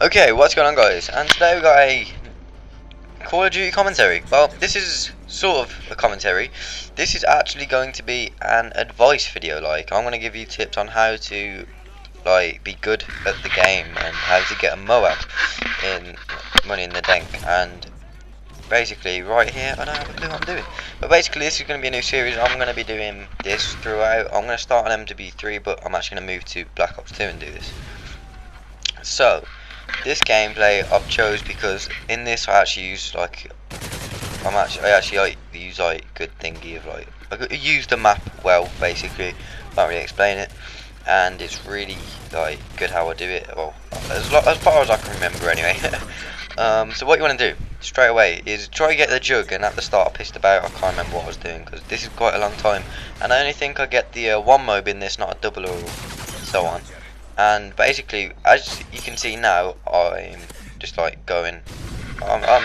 Okay, what's going on, guys? And today we got a Call of Duty commentary. Well, this is sort of a commentary. This is actually going to be an advice video. Like, I'm going to give you tips on how to be good at the game and how to get a moab in In The Denk. And basically, right here, I don't have a clue what I'm doing. But basically, this is going to be a new series. I'm going to be doing this throughout. I'm going to start on MW3, but I'm actually going to move to Black Ops 2 and do this. So, this gameplay I've chose because in this I actually use I use good thingy of I use the map well, basically. Can't really explain it, and it's really good how I do it. Well, as far as I can remember anyway. So what you want to do straight away is try to get the jug, and at the start I pissed about. I can't remember what I was doing because this is quite a long time, and I only think I get the one mob in this, not a double or so on. And basically, as you can see now, I'm just I'm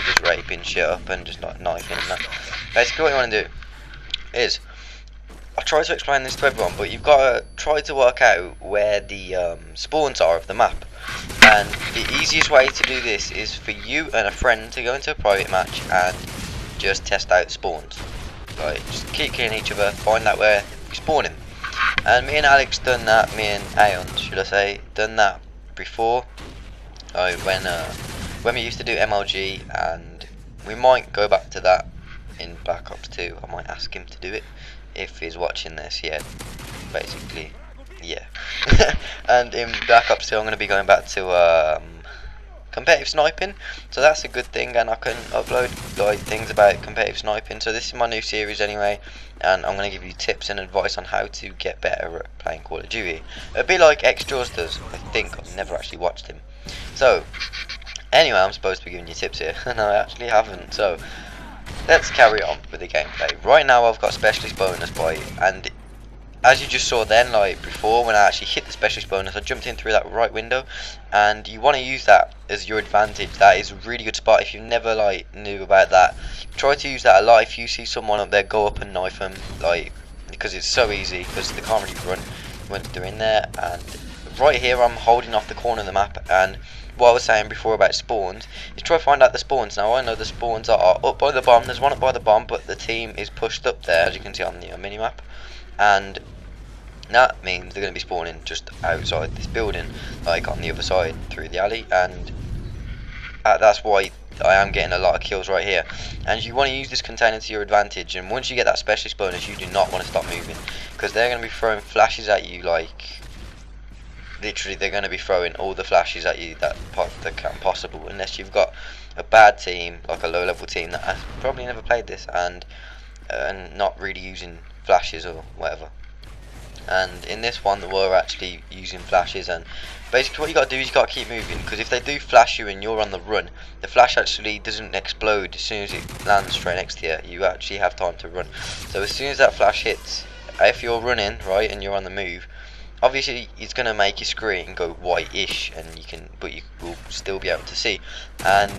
just raping shit up and just knifing and that. Basically what you want to do is, I try to explain this to everyone, but you've got to try to work out where the spawns are of the map. And the easiest way to do this is for you and a friend to go into a private match and just test out spawns. Just keep killing each other, find out where you're spawning. And me and Alex done that, me and Aeon, should I say, done that before. When we used to do MLG, and we might go back to that in Black Ops 2. I might ask him to do it if he's watching this. Yeah, basically, yeah. And in Black Ops 2, I'm going to be going back to competitive sniping, so that's a good thing, and I can upload things about competitive sniping. So this is my new series anyway, and I'm going to give you tips and advice on how to get better at playing Call of Duty. It'd be like xJaws does, I think. I've never actually watched him. So anyway, I'm supposed to be giving you tips here and I actually haven't, so let's carry on with the gameplay. Right now I've got specialist bonus and as you just saw then, before, when I actually hit the specialist bonus, I jumped in through that right window, and you want to use that as your advantage. That is a really good spot. If you never knew about that, try to use that a lot. If you see someone up there, go up and knife them, because it's so easy, because they can't really run once they're in there. And right here I'm holding off the corner of the map, and what I was saying before about spawns is try to find out the spawns. Now I know the spawns are up by the bomb. There's one up by the bomb, but the team is pushed up there, as you can see on the mini map, and that means they're going to be spawning just outside this building, on the other side through the alley, and that's why I am getting a lot of kills right here. And you want to use this container to your advantage, and once you get that specialist bonus, you do not want to stop moving, because they're going to be throwing flashes at you, literally they're going to be throwing all the flashes at you that can possible, unless you've got a bad team, like a low level team that has probably never played this and not really using flashes or whatever. And in this one we're actually using flashes, and basically what you got to do is you got to keep moving, because if they do flash you and you're on the run, the flash actually doesn't explode as soon as it lands straight next to you. You actually have time to run. So as soon as that flash hits, if you're running right and you're on the move, obviously it's going to make your screen go white-ish, but you will still be able to see. And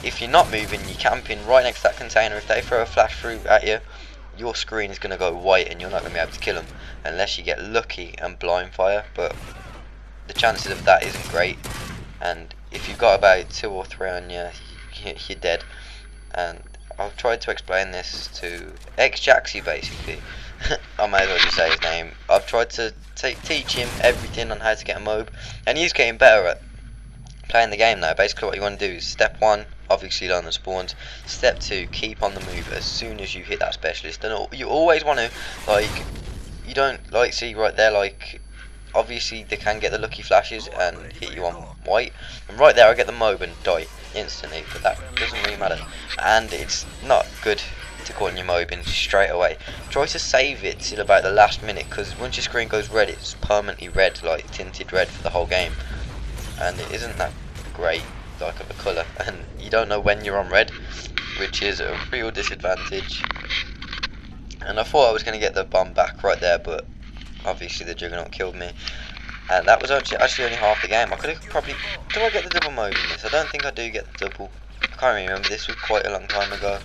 if you're not moving, you're camping right next to that container, if they throw a flash through at you, your screen is going to go white and you're not going to be able to kill them unless you get lucky and blind fire, but the chances of that isn't great. And if you've got about 2 or 3 on you, you're dead. And I've tried to explain this to xLearyy, basically. I might as well just say his name. I've tried to teach him everything on how to get a mob, and he's getting better at playing the game now. Basically what you want to do is step 1, obviously learn the spawns. Step 2, keep on the move as soon as you hit that specialist. And you always want to, you don't see right there, obviously they can get the lucky flashes and hit you on white, and right there I get the mob and die instantly, but that doesn't really matter. And it's not good to call in your mob in straight away. Try to save it till about the last minute, because once your screen goes red, it's permanently red, tinted red for the whole game, and it isn't that great of a colour, and you don't know when you're on red, which is a real disadvantage. And I thought I was going to get the bomb back right there, but obviously the juggernaut killed me, and that was actually only half the game. I could have probably, do I get the double mode in this? I don't think I do get the double. I can't remember, this was quite a long time ago,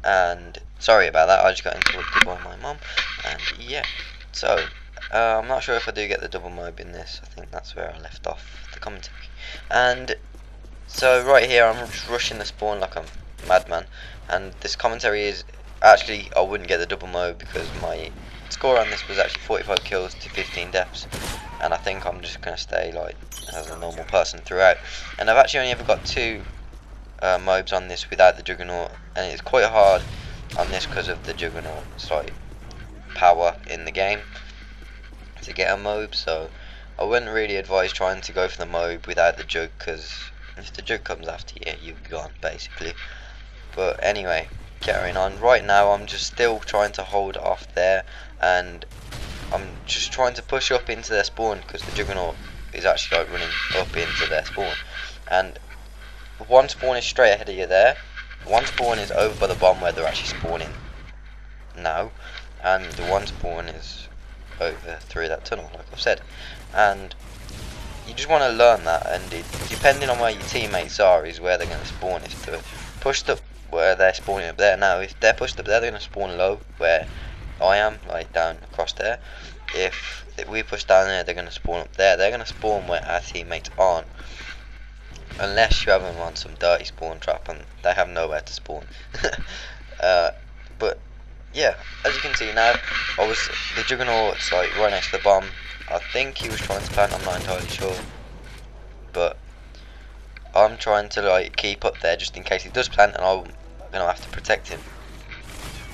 and sorry about that, I just got interrupted by my mum. And yeah, so I'm not sure if I do get the double mob in this. I think that's where I left off the commentary. And So right here I'm just rushing the spawn like a madman, and this commentary is actually I wouldn't get the double mode because my score on this was actually 45 kills to 15 deaths, and I think I'm just going to stay like as a normal person throughout. And I've actually only ever got 2 mobs on this without the Juggernaut, and it's quite hard on this because of the Juggernaut's like power in the game to get a mob, so I wouldn't really advise trying to go for the mob without the Jug, because if the Jug comes after you, you're gone basically. But anyway, carrying on. Right now I'm just still trying to hold off there, and I'm just trying to push up into their spawn because the Juggernaut is actually like running up into their spawn, and one spawn is straight ahead of you there, one spawn is over by the bomb where they're actually spawning now, and the one spawn is over through that tunnel like I've said. And you just want to learn that, and depending on where your teammates are is where they're going to spawn. If they're pushed up where they're spawning up there now, if they're pushed up there they're going to spawn low where I am, like down across there. If we push down there they're going to spawn up there. They're going to spawn where our teammates aren't, unless you have them on some dirty spawn trap and they have nowhere to spawn. But yeah, as you can see now, the Juggernaut's like right next to the bomb. I think he was trying to plant, I'm not entirely sure, but I'm trying to like keep up there just in case he does plant, and I'm gonna have to protect him.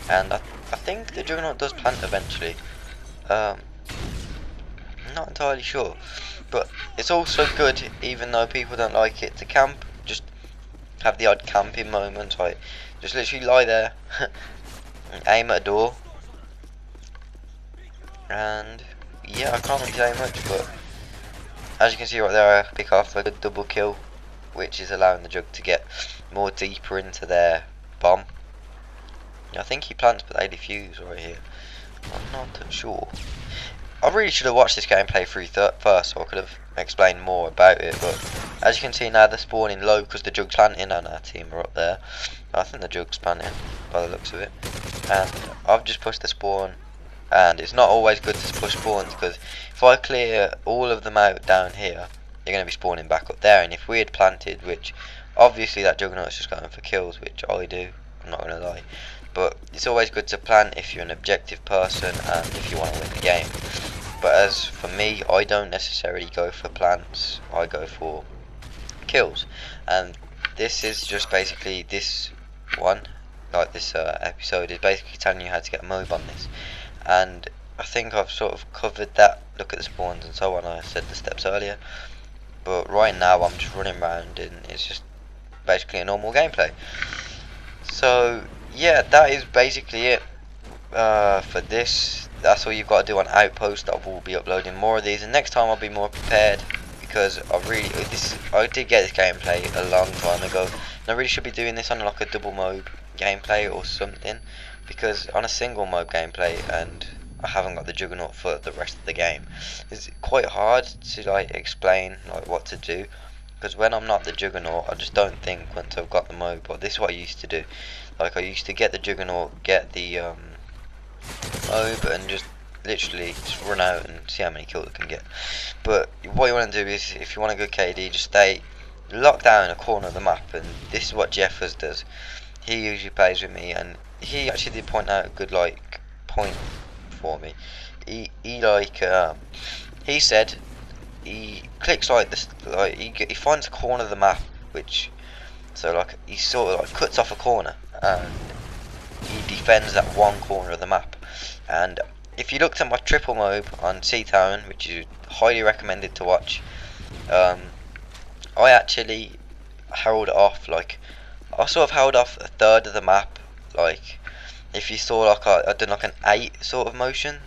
And I think the Juggernaut does plant eventually. I'm not entirely sure, but it's also good, even though people don't like it, to camp. Just have the odd camping moment, like just literally lie there and aim at a door, and yeah, I can't really say much, but as you can see right there, I pick off a good double kill, which is allowing the Jug to get more deeper into their bomb. I think he plants, but they defuse right here. I'm not sure. I really should have watched this gameplay through first, so I could have explained more about it. But as you can see now, they're spawning low because the Jug's planting, and our team are up there. I think the Jug's planting by the looks of it, and I've just pushed the spawn. And it's not always good to push spawns, because if I clear all of them out down here, they're going to be spawning back up there. And if we had planted, which obviously that Juggernaut's just going for kills, which I do, I'm not going to lie, but it's always good to plant if you're an objective person and if you want to win the game. But as for me, I don't necessarily go for plants, I go for kills. And this is just basically this one, like this episode is basically telling you how to get a mob on this. And I think I've sort of covered that. Look at the spawns and so on, I said the steps earlier. But right now I'm just running around and it's just basically a normal gameplay. So yeah, that is basically it for this. That's all you've got to do on Outpost. I will be uploading more of these, and next time I'll be more prepared, because I did get this gameplay a long time ago, and I really should be doing this on like a double mob gameplay or something, because on a single mode gameplay and I haven't got the Juggernaut for the rest of the game, it's quite hard to like explain like what to do, because when I'm not the Juggernaut I just don't think once I've got the mob. But this is what I used to do, like I used to get the Juggernaut, get the mob, and just literally just run out and see how many kills I can get. But what you want to do is, if you want a good KD, just stay locked down in a corner of the map, and this is what Jeffers does. He usually plays with me, and he actually did point out a good like point for me. He said he clicks like this, like he finds a corner of the map, which so like he sort of like cuts off a corner and he defends that one corner of the map. And if you looked at my triple mob on Seatown, which is highly recommended to watch, I actually held off, like I sort of held off a third of the map. Like if you saw, like I did like an 8 sort of motion,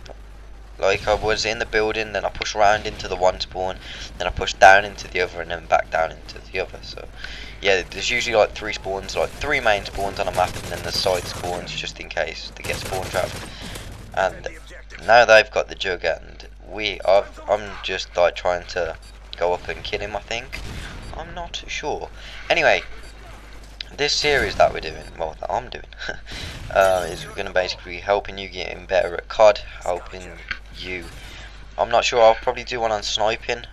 like I was in the building, then I pushed around into the one spawn, then I pushed down into the other, and then back down into the other. So yeah, there's usually like 3 spawns, like 3 main spawns on a map, and then the side spawns just in case to get spawn trapped. And now they've got the Jug, and I'm just like trying to go up and kill him, I think. I'm not sure. Anyway, this series that we're doing, well that I'm doing, is going to basically be helping you getting better at COD, helping you. I'm not sure, I'll probably do one on sniping,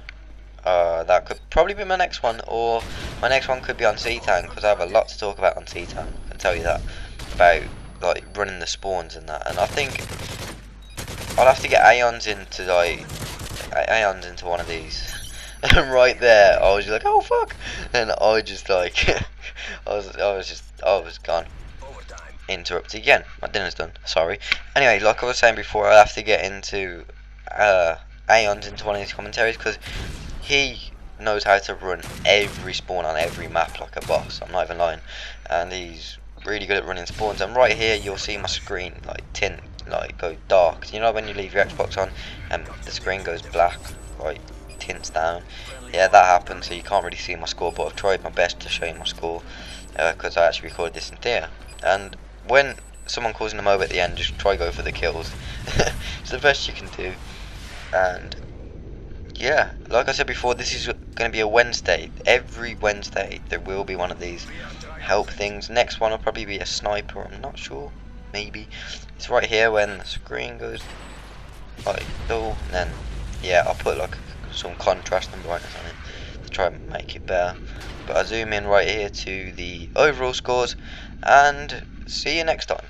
That could probably be my next one, or my next one could be on C-Town, because I have a lot to talk about on C-Town. I can tell you that, about like running the spawns and that. And I think I'll have to get Aeons into one of these. And right there, I was just like, oh fuck, and I just like, I was gone. Interrupted again. My dinner's done. Sorry. Anyway, like I was saying before, I'll have to get into Aeons into one of these commentaries, because he knows how to run every spawn on every map like a boss. I'm not even lying, and he's really good at running spawns. And right here, you'll see my screen like tint, like go dark. You know when you leave your Xbox on and the screen goes black, right? Tints down. Yeah, that happens, so you can't really see my score. But I've tried my best to show you my score, because I actually recorded this in theatre. And when someone calls in a mob at the end, just try go for the kills. It's the best you can do. And yeah, like I said before, this is going to be a Wednesday. Every Wednesday there will be one of these help things. Next one will probably be a sniper, I'm not sure, maybe. It's right here when the screen goes like dull, and then yeah, I'll put like some contrast and brightness on it to try and make it better. But I zoom in right here to the overall scores, and see you next time.